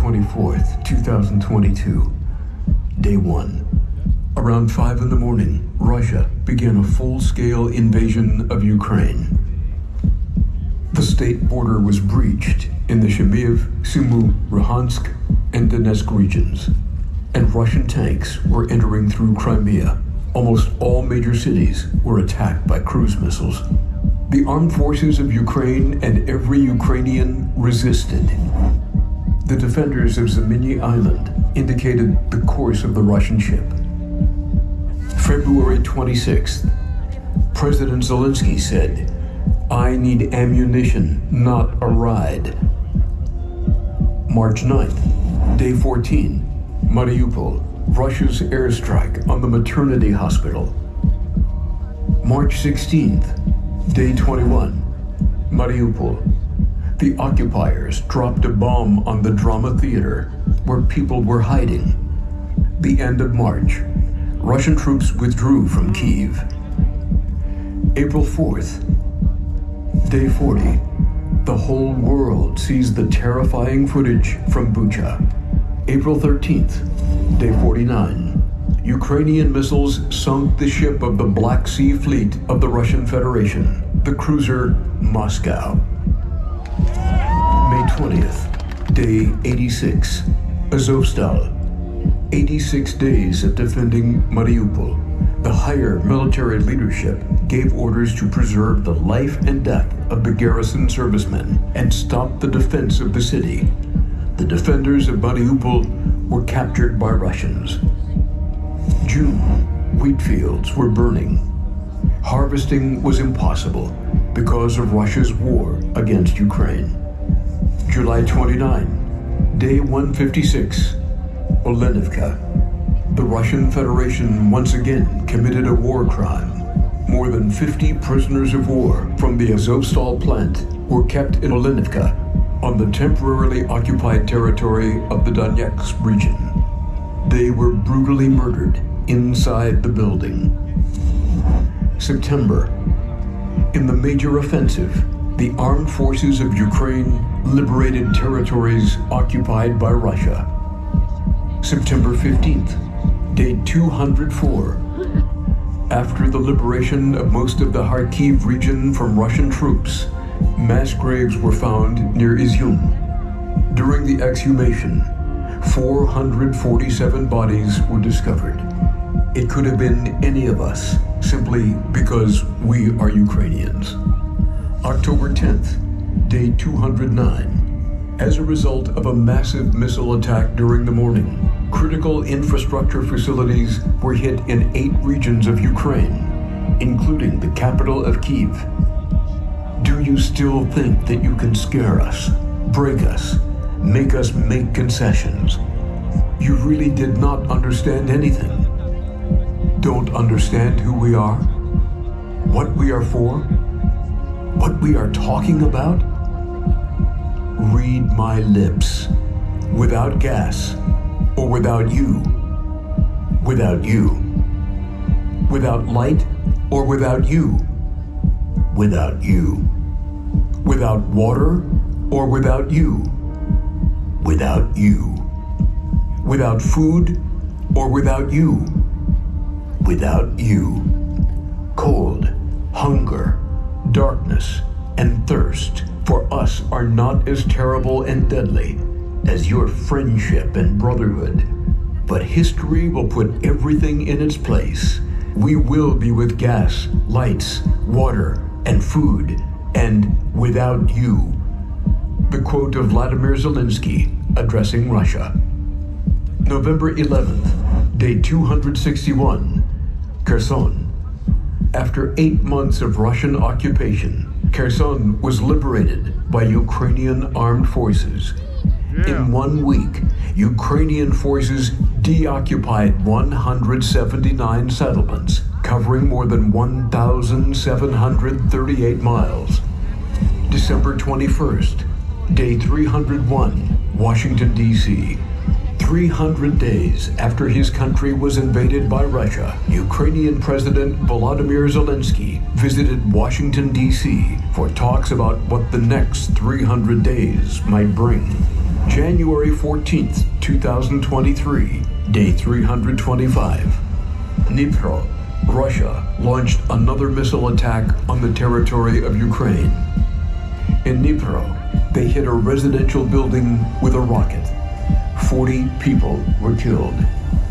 24th, 2022. Day 1. Around 5 in the morning, Russia began a full-scale invasion of Ukraine. The state border was breached in the Chernihiv, Sumy, Luhansk, and Donetsk regions, and Russian tanks were entering through Crimea. Almost all major cities were attacked by cruise missiles. The armed forces of Ukraine and every Ukrainian resisted. The defenders of Zemeny Island indicated the course of the Russian ship. February 26th, President Zelensky said, "I need ammunition, not a ride." March 9th, Day 14, Mariupol, Russia's airstrike on the maternity hospital. March 16th, Day 21, Mariupol. The occupiers dropped a bomb on the drama theater where people were hiding. The end of March, Russian troops withdrew from Kyiv. April 4th, Day 40. The whole world sees the terrifying footage from Bucha. April 13th, Day 49. Ukrainian missiles sunk the ship of the Black Sea Fleet of the Russian Federation, the cruiser Moscow. May 20th, Day 86. Azovstal. 86 days of defending Mariupol. The higher military leadership gave orders to preserve the life and death of the garrison servicemen and stop the defense of the city. The defenders of Mariupol were captured by Russians. June, wheat fields were burning. Harvesting was impossible because of Russia's war against Ukraine. July 29, Day 156, Olenivka. The Russian Federation once again committed a war crime. More than 50 prisoners of war from the Azovstal plant were kept in Olenivka on the temporarily occupied territory of the Donetsk region. They were brutally murdered inside the building. September. In the major offensive, the armed forces of Ukraine liberated territories occupied by Russia. September 15th, Day 204. After the liberation of most of the Kharkiv region from Russian troops, mass graves were found near Izyum. During the exhumation, 447 bodies were discovered. It could have been any of us, simply because we are Ukrainians. October 10th, Day 209. As a result of a massive missile attack during the morning, critical infrastructure facilities were hit in 8 regions of Ukraine, including the capital of Kyiv. Do you still think that you can scare us, break us make concessions? You really did not understand anything. Don't understand who we are, what we are for, what we are talking about? Read my lips. Without gas, or without you. Without you. Without light, or without you. Without you. Without water, or without you. Without you. Without food, or without you. Without you. Cold, hunger, darkness, and thirst for us are not as terrible and deadly as your friendship and brotherhood. But history will put everything in its place. We will be with gas, lights, water, and food, and without you. The quote of Vladimir Zelensky addressing Russia. November 11th, Day 261, Kherson. After 8 months of Russian occupation, Kherson was liberated by Ukrainian armed forces. In 1 week, Ukrainian forces deoccupied 179 settlements, covering more than 1,738 miles. December 21st, Day 301, Washington, D.C. 300 days after his country was invaded by Russia, Ukrainian President Volodymyr Zelensky visited Washington, D.C. for talks about what the next 300 days might bring. January 14th, 2023, day 325. Dnipro, Russia launched another missile attack on the territory of Ukraine. In Dnipro, they hit a residential building with a rocket. 40 people were killed,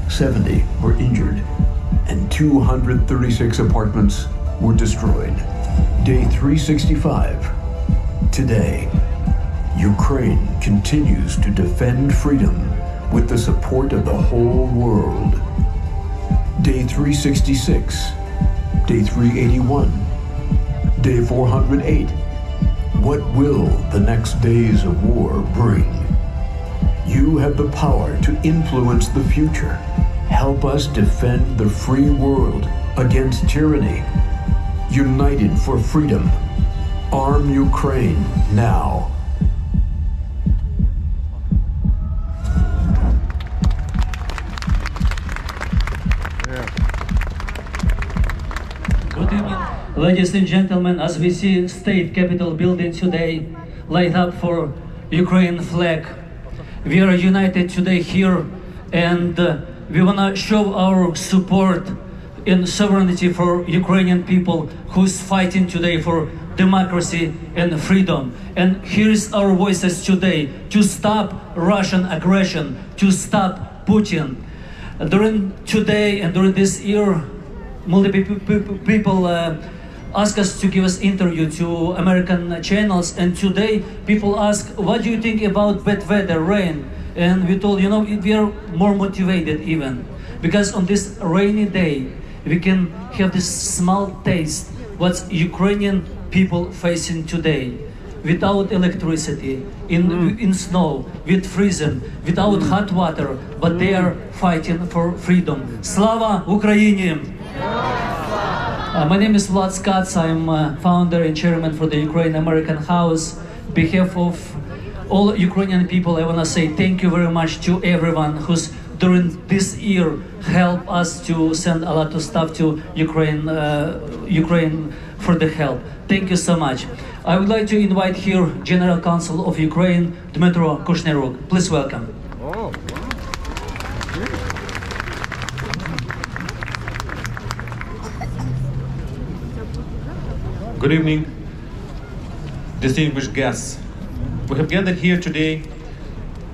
70 were injured, and 236 apartments were destroyed. Day 365. Today, Ukraine continues to defend freedom with the support of the whole world. Day 366, Day 381, Day 408. What will the next days of war bring? You have the power to influence the future. Help us defend the free world against tyranny. United for freedom. Arm Ukraine now. Good evening, ladies and gentlemen. As we see State Capitol building today light up for Ukraine flag, we are united today here, and we want to show our support in sovereignty for Ukrainian people who's fighting today for democracy and freedom. And here's our voices today to stop Russian aggression, to stop Putin. During today and during this year, multiple people ask us to give us interview to American channels, and today people ask, what do you think about bad weather, rain? And we told, you know, we are more motivated even, because on this rainy day we can have this small taste what Ukrainian people facing today, without electricity, in snow, with freezing, without hot water, but they are fighting for freedom. Slava Ukraini! My name is Vlad Skats. I'm founder and chairman for the Ukraine American House. On behalf of all Ukrainian people, I want to say thank you very much to everyone who's during this year helped us to send a lot of stuff to Ukraine for the help. Thank you so much. I would like to invite here General Counsel of Ukraine, Dmytro Kushniruk. Please welcome. Good evening, distinguished guests. We have gathered here today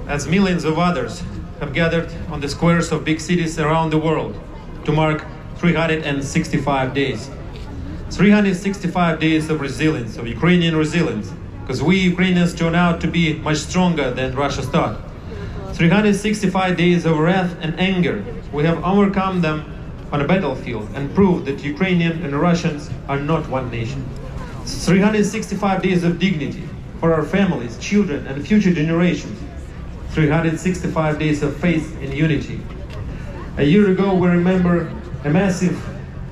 as millions of others have gathered on the squares of big cities around the world to mark 365 days. 365 days of resilience, of Ukrainian resilience, because we Ukrainians turn out to be much stronger than Russia thought. 365 days of wrath and anger. We have overcome them on a battlefield and proved that Ukrainians and Russians are not one nation. 365 days of dignity for our families, children, and future generations. 365 days of faith and unity. A year ago, we remember a massive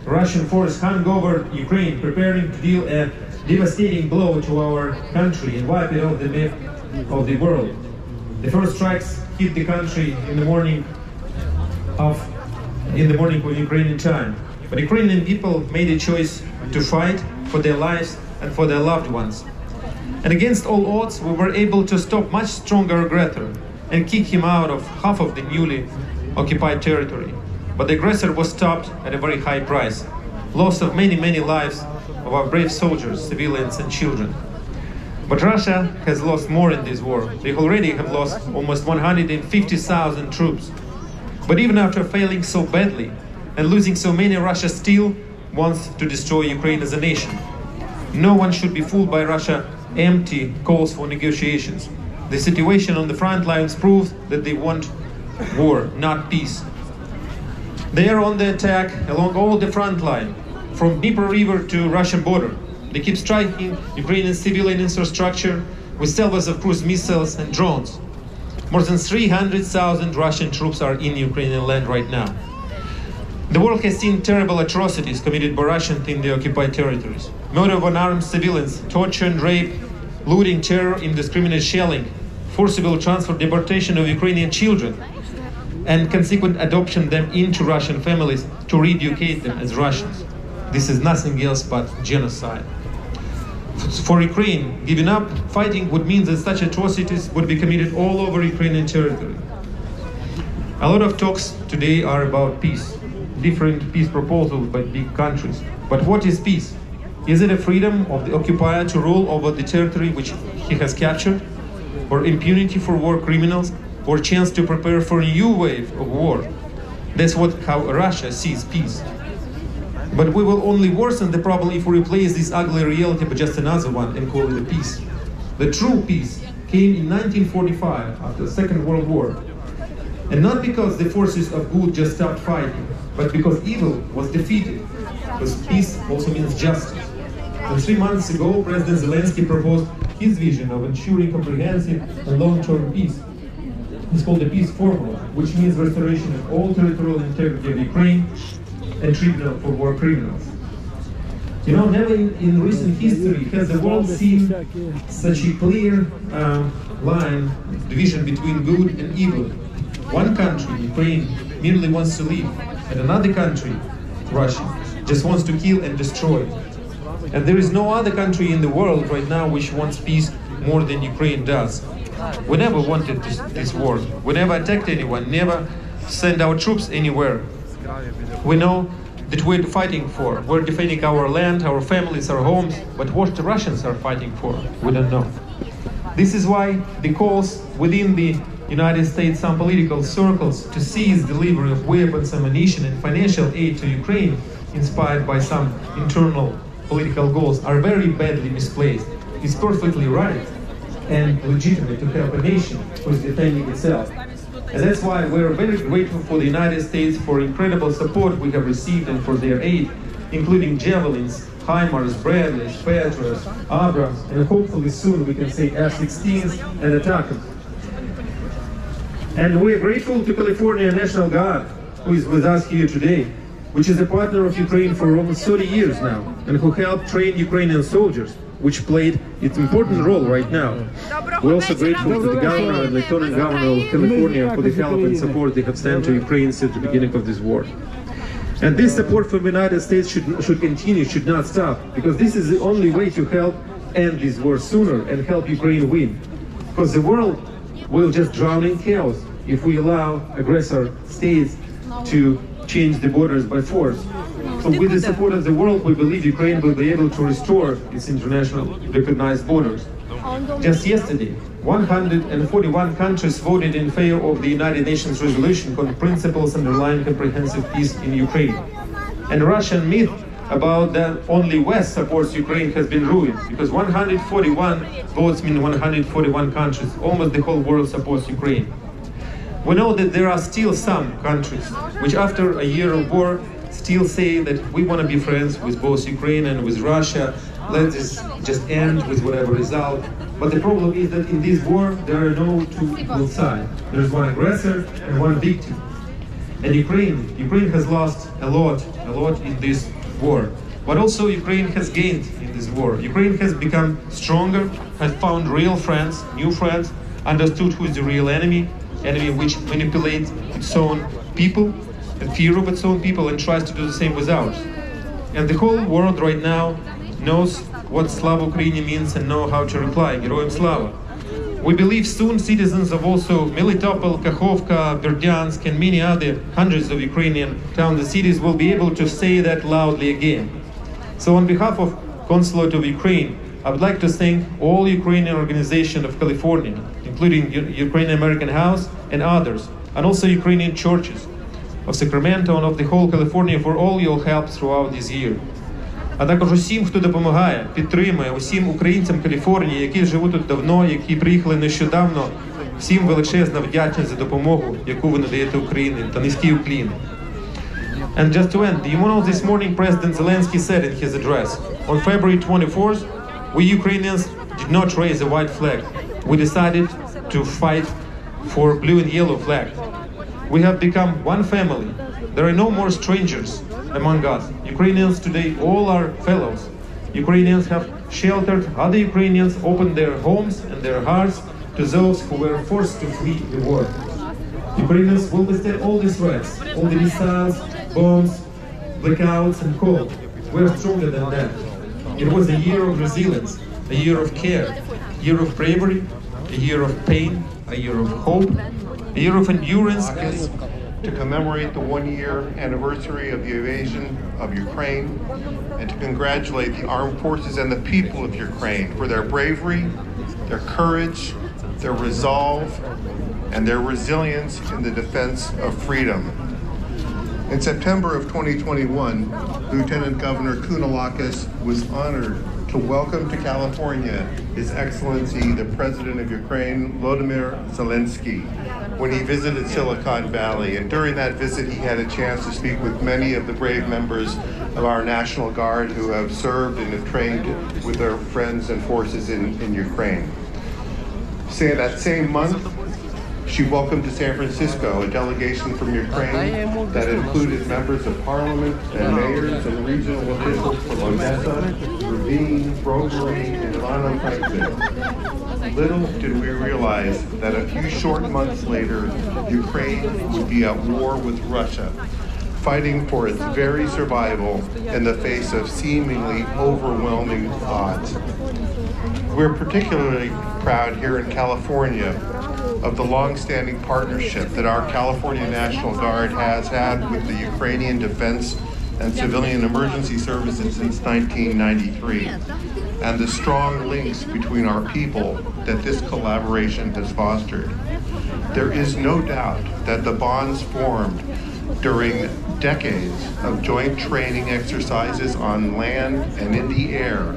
Russian force hung over Ukraine, preparing to deal a devastating blow to our country and wipe it off the map of the world. The first strikes hit the country in the morning of Ukrainian time. But Ukrainian people made a choice to fight for their lives and for their loved ones. And against all odds, we were able to stop much stronger aggressor and kick him out of half of the newly occupied territory. But the aggressor was stopped at a very high price. Loss of many, many lives of our brave soldiers, civilians and children. But Russia has lost more in this war. They already have lost almost 150,000 troops. But even after failing so badly and losing so many, Russia still wants to destroy Ukraine as a nation. No one should be fooled by Russia's empty calls for negotiations. The situation on the front lines proves that they want war, not peace. They are on the attack along all the front line, from Dnipro River to Russian border. They keep striking Ukrainian civilian infrastructure with salvos of cruise missiles and drones. More than 300,000 Russian troops are in Ukrainian land right now. The world has seen terrible atrocities committed by Russians in the occupied territories. Murder of unarmed civilians, torture and rape, looting, terror, indiscriminate shelling, forcible transfer, deportation of Ukrainian children, and consequent adoption them into Russian families to re-educate them as Russians. This is nothing else but genocide. For Ukraine, giving up fighting would mean that such atrocities would be committed all over Ukrainian territory. A lot of talks today are about peace, different peace proposals by big countries. But what is peace? Is it a freedom of the occupier to rule over the territory which he has captured? Or impunity for war criminals? Or chance to prepare for a new wave of war? That's how Russia sees peace. But we will only worsen the problem if we replace this ugly reality by just another one and call it a peace. The true peace came in 1945 after the Second World War. And not because the forces of good just stopped fighting, but because evil was defeated. Because peace also means justice. And 3 months ago, President Zelensky proposed his vision of ensuring comprehensive and long-term peace. It's called the peace formula, which means restoration of all territorial integrity of Ukraine and tribunal for war criminals. You know, never in recent history has the world seen such a clear line, division between good and evil. One country, Ukraine, merely wants to live, and another country, Russia, just wants to kill and destroy. And there is no other country in the world right now which wants peace more than Ukraine does. We never wanted this war. We never attacked anyone, never sent our troops anywhere. We know that we're fighting for. We're defending our land, our families, our homes, but what the Russians are fighting for, we don't know. This is why the calls within the United States, some political circles, to cease delivery of weapons, ammunition, and financial aid to Ukraine, inspired by some internal political goals, are very badly misplaced. It's perfectly right and legitimate to help a nation who is defending itself. And that's why we're very grateful for the United States for incredible support we have received and for their aid, including Javelins, HIMARS, Bradleys, Patriots, Abrams, and hopefully soon we can say F-16s and attackers. And we're grateful to California National Guard, who is with us here today, which is a partner of Ukraine for almost 30 years now, and who helped train Ukrainian soldiers, which played its important role right now. We're also grateful to the governor and lieutenant governor of California for the help and support they have sent to Ukraine since the beginning of this war. And this support from the United States should continue, should not stop, because this is the only way to help end this war sooner and help Ukraine win. Because the world will just drown in chaos if we allow aggressor states to change the borders by force. So with the support of the world, we believe Ukraine will be able to restore its international recognized borders. Just yesterday, 141 countries voted in favor of the United Nations resolution on principles underlying comprehensive peace in Ukraine. And Russian myth about that only West supports Ukraine has been ruined, because 141 votes mean 141 countries. Almost the whole world supports Ukraine. We know that there are still some countries which, after a year of war, still say that we want to be friends with both Ukraine and with Russia. Let this just end with whatever result. But the problem is that in this war, there are no two equal sides. There's one aggressor and one victim. And Ukraine has lost a lot in this war. But also Ukraine has gained in this war. Ukraine has become stronger, has found real friends, new friends, understood who is the real enemy which manipulates its own people, and fear of its own people, and tries to do the same with ours. And the whole world right now knows what Slava Ukraini means and know how to reply, Geroyam Slava. We believe soon citizens of also Melitopol, Kakhovka, Berdyansk, and many other hundreds of Ukrainian towns and cities will be able to say that loudly again. So on behalf of Consulate of Ukraine, I would like to thank all Ukrainian organizations of California, including Ukrainian American House and others, and also Ukrainian churches of Sacramento and of the whole California for all your help throughout this year. А також усім, хто допомагає, підтримує, усім українцям Каліфорнії, які живуть тут давно, які приїхали нещодавно, всім величезна вдячність за допомогу, яку ви надаєте Україні, та низький уклін. And just to end, you know, this morning President Zelensky said in his address, on February 24th, we Ukrainians did not raise a white flag. We decided to fight for blue and yellow flag. We have become one family. There are no more strangers among us. Ukrainians today all are fellows. Ukrainians have sheltered other Ukrainians, opened their homes and their hearts to those who were forced to flee the war. Ukrainians will withstand all the threats, all the missiles, bombs, blackouts and cold. We are stronger than that. It was a year of resilience, a year of care, a year of bravery, a year of pain, a year of hope, a year of endurance. To commemorate the 1-year anniversary of the invasion of Ukraine and to congratulate the armed forces and the people of Ukraine for their bravery, their courage, their resolve, and their resilience in the defense of freedom. In September of 2021, Lieutenant Governor Kounalakis was honored to welcome to California His Excellency the President of Ukraine, Volodymyr Zelensky, when he visited Silicon Valley. And during that visit, he had a chance to speak with many of the brave members of our National Guard who have served and have trained with their friends and forces in Ukraine. That same month, she welcomed to San Francisco a delegation from Ukraine that included members of parliament and mayors and regional officials from Odessa, Ravine, Broglie, and Ivano-Frankivsk. Little did we realize that a few short months later, Ukraine would be at war with Russia, fighting for its very survival in the face of seemingly overwhelming odds. We're particularly proud here in California of the long-standing partnership that our California National Guard has had with the Ukrainian Defense and Civilian Emergency Services since 1993, and the strong links between our people that this collaboration has fostered. There is no doubt that the bonds formed during decades of joint training exercises on land and in the air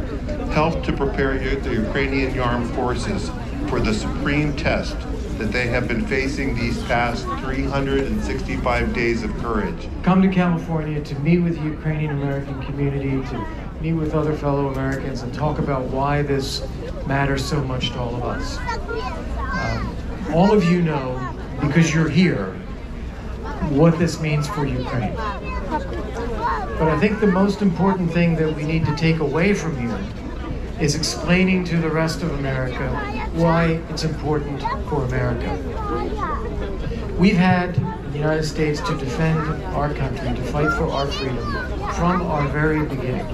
helped to prepare the Ukrainian armed forces for the supreme test that they have been facing these past 365 days of courage. Come to California to meet with the Ukrainian American community, to meet with other fellow Americans and talk about why this matters so much to all of us. All of you know, because you're here, what this means for Ukraine. But I think the most important thing that we need to take away from here is explaining to the rest of America why it's important for America. We've had the United States to defend our country, to fight for our freedom from our very beginning.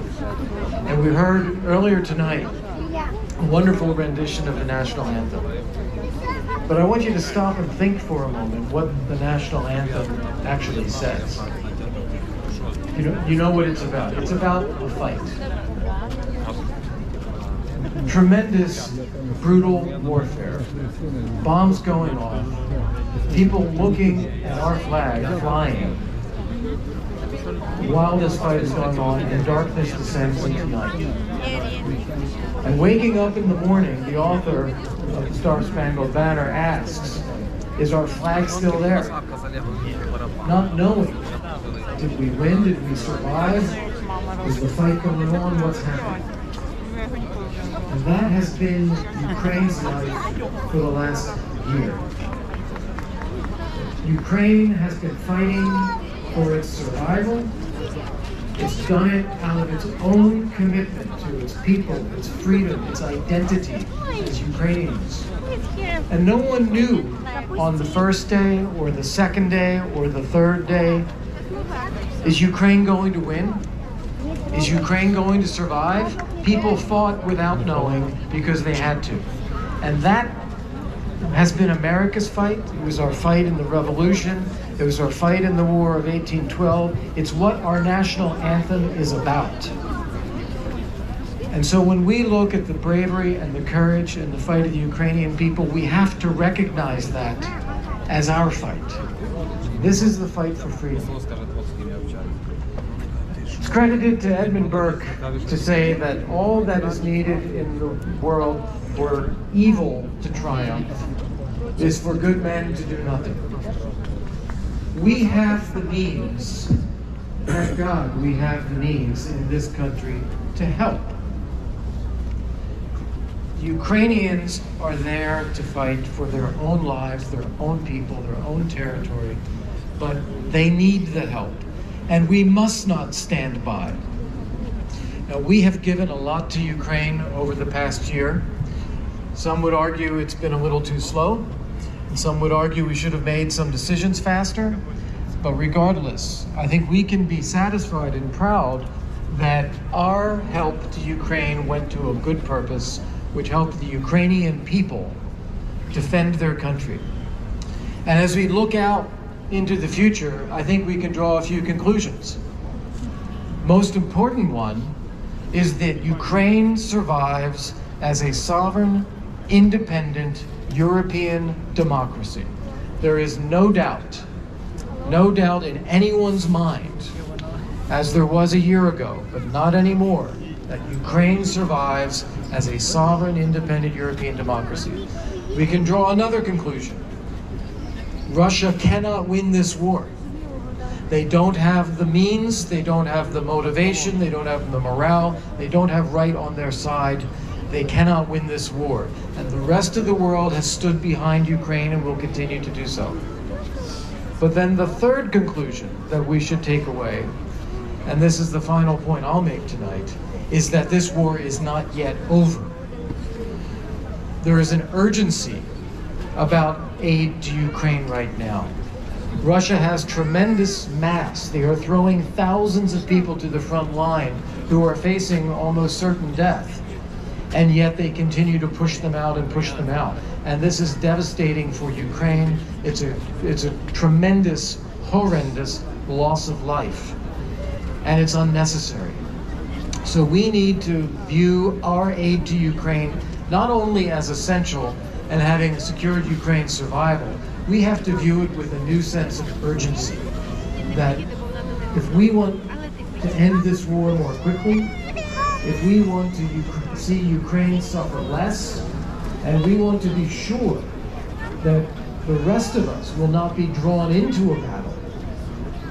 And we heard earlier tonight a wonderful rendition of the national anthem. But I want you to stop and think for a moment what the national anthem actually says. You know what it's about. It's about a fight. Tremendous, brutal warfare. Bombs going off. People looking at our flag flying. While this fight is going on and darkness descends into night. And waking up in the morning, the author of the Star-Spangled Banner asks, is our flag still there? Not knowing. Did we win? Did we survive? Is the fight going on? What's happening? And that has been Ukraine's life for the last year. Ukraine has been fighting for its survival. It's done it out of its own commitment to its people, its freedom, its identity as Ukrainians. And no one knew on the first day or the second day or the third day, is Ukraine going to win? Is Ukraine going to survive? People fought without knowing because they had to. And that has been America's fight. It was our fight in the Revolution. It was our fight in the War of 1812. It's what our national anthem is about. And so when we look at the bravery and the courage and the fight of the Ukrainian people, we have to recognize that as our fight. This is the fight for freedom. It's credited to Edmund Burke to say that all that is needed in the world for evil to triumph is for good men to do nothing. We have the means, thank God we have the means in this country to help. Ukrainians are there to fight for their own lives, their own people, their own territory, but they need the help, and we must not stand by. Now, we have given a lot to Ukraine over the past year. Some would argue it's been a little too slow, and some would argue we should have made some decisions faster, but regardless, I think we can be satisfied and proud that our help to Ukraine went to a good purpose, which helped the Ukrainian people defend their country. And as we look out into the future, I think we can draw a few conclusions. Most important one is that Ukraine survives as a sovereign, independent European democracy. There is no doubt in anyone's mind, as there was a year ago, but not anymore, that Ukraine survives as a sovereign, independent European democracy. We can draw another conclusion. Russia cannot win this war. They don't have the means, they don't have the motivation, they don't have the morale, they don't have right on their side. They cannot win this war. And the rest of the world has stood behind Ukraine and will continue to do so. But then the third conclusion that we should take away, and this is the final point I'll make tonight, is that this war is not yet over. There is an urgency about aid to Ukraine right now. Russia has tremendous mass. They are throwing thousands of people to the front line who are facing almost certain death. And yet they continue to push them out and push them out. And this is devastating for Ukraine. It's a tremendous, horrendous loss of life. And it's unnecessary. So we need to view our aid to Ukraine not only as essential and having secured Ukraine's survival, we have to view it with a new sense of urgency. That if we want to end this war more quickly, if we want to see Ukraine suffer less, and we want to be sure that the rest of us will not be drawn into a battle,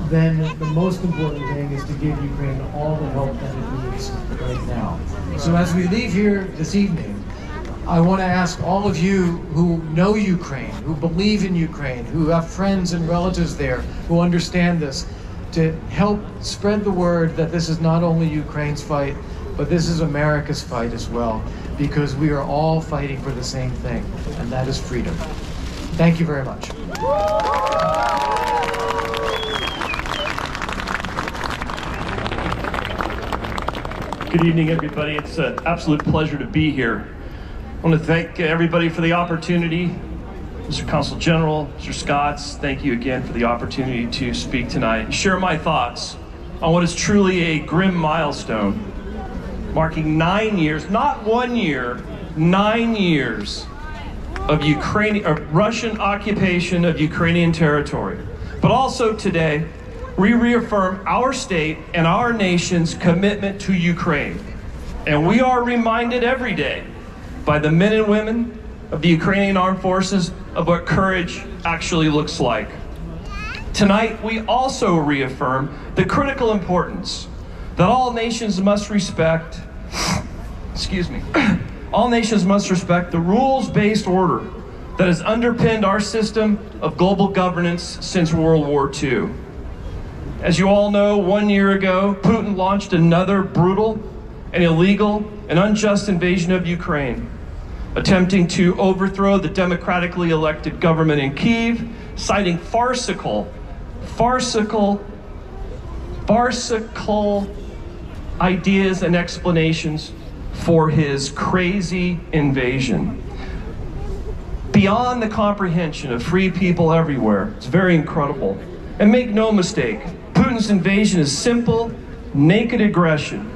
then the most important thing is to give Ukraine all the help that it needs right now. So as we leave here this evening, I want to ask all of you who know Ukraine, who believe in Ukraine, who have friends and relatives there, who understand this, to help spread the word that this is not only Ukraine's fight, but this is America's fight as well, because we are all fighting for the same thing, and that is freedom. Thank you very much. Good evening, everybody. It's an absolute pleasure to be here. I want to thank everybody for the opportunity. Mr. Consul General, Mr. Scotts, thank you again for the opportunity to speak tonight and share my thoughts on what is truly a grim milestone, marking 9 years, not 1 year, 9 years of Russian occupation of Ukrainian territory. But also today, we reaffirm our state and our nation's commitment to Ukraine. And we are reminded every day by the men and women of the Ukrainian armed forces of what courage actually looks like. Tonight, we also reaffirm the critical importance that all nations must respect, all nations must respect the rules-based order that has underpinned our system of global governance since World War II. As you all know, 1 year ago, Putin launched another brutal and illegal and unjust invasion of Ukraine, attempting to overthrow the democratically elected government in Kyiv, citing farcical ideas and explanations for his crazy invasion. Beyond the comprehension of free people everywhere, it's very incredible. And make no mistake, Putin's invasion is simple, naked aggression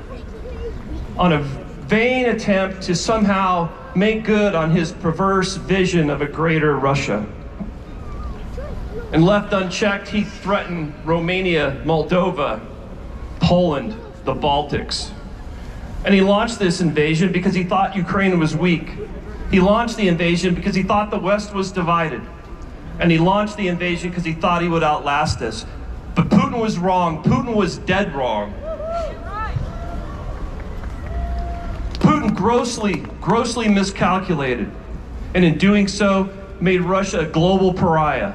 on a vain attempt to somehow make good on his perverse vision of a greater Russia. And left unchecked, he threatened Romania, Moldova, Poland, the Baltics. And he launched this invasion because he thought Ukraine was weak. He launched the invasion because he thought the West was divided. And he launched the invasion because he thought he would outlast us. But Putin was wrong. Putin was dead wrong. Putin grossly miscalculated, and in doing so, made Russia a global pariah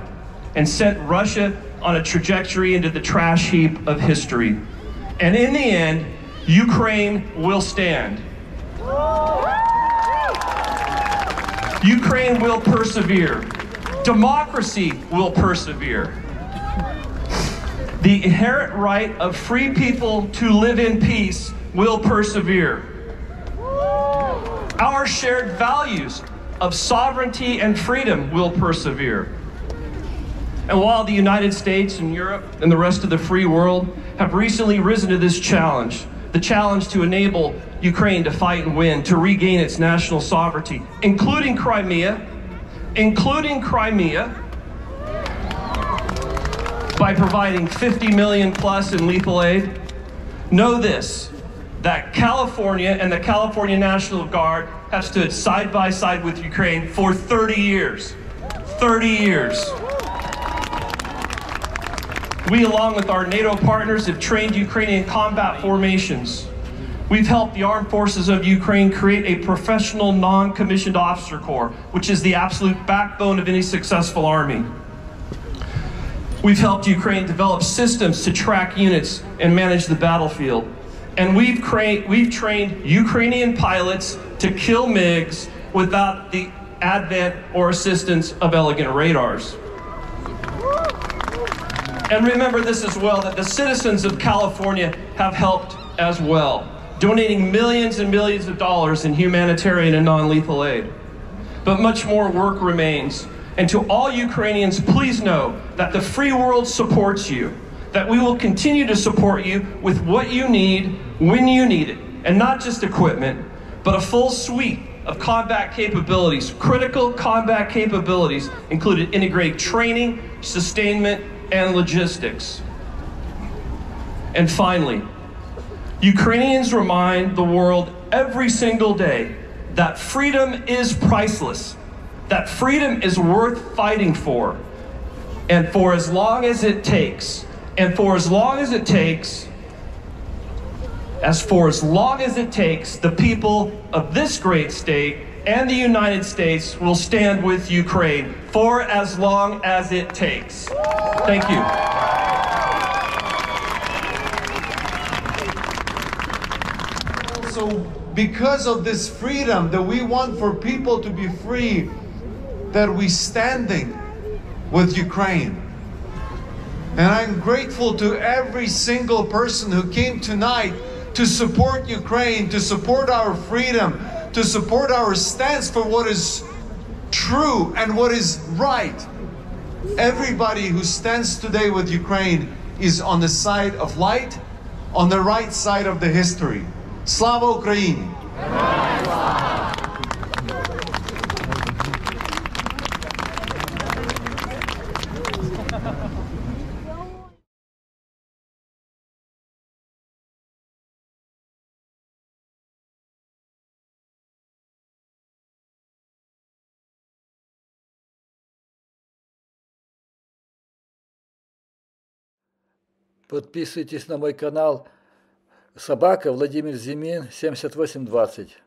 and sent Russia on a trajectory into the trash heap of history. And in the end, Ukraine will stand. Ukraine will persevere. Democracy will persevere. The inherent right of free people to live in peace will persevere. Our shared values of sovereignty and freedom will persevere. And while the United States and Europe and the rest of the free world have recently risen to this challenge, the challenge to enable Ukraine to fight and win, to regain its national sovereignty, including Crimea, by providing $50 million plus in lethal aid, know this, that California and the California National Guard have stood side by side with Ukraine for 30 years. 30 years. We, along with our NATO partners, have trained Ukrainian combat formations. We've helped the armed forces of Ukraine create a professional non-commissioned officer corps, which is the absolute backbone of any successful army. We've helped Ukraine develop systems to track units and manage the battlefield. And we've trained Ukrainian pilots to kill MiGs without the advent or assistance of elegant radars. And remember this as well, that the citizens of California have helped as well, donating millions and millions of dollars in humanitarian and non-lethal aid. But much more work remains. And to all Ukrainians, please know that the free world supports you, that we will continue to support you with what you need, when you need it, and not just equipment, but a full suite of combat capabilities, critical combat capabilities, including integrated training, sustainment, and logistics. And finally, Ukrainians remind the world every single day that freedom is priceless, that freedom is worth fighting for, and for as long as it takes, the people of this great state and the United States will stand with Ukraine for as long as it takes. Thank you. So because of this freedom that we want for people to be free, that we're standing with Ukraine. And I'm grateful to every single person who came tonight to support Ukraine, to support our freedom, to support our stance for what is true and what is right. Everybody who stands today with Ukraine is on the side of light, on the right side of the history. Slava Ukraini! Подписывайтесь на мой канал. Собака Владимир Зимин 7820.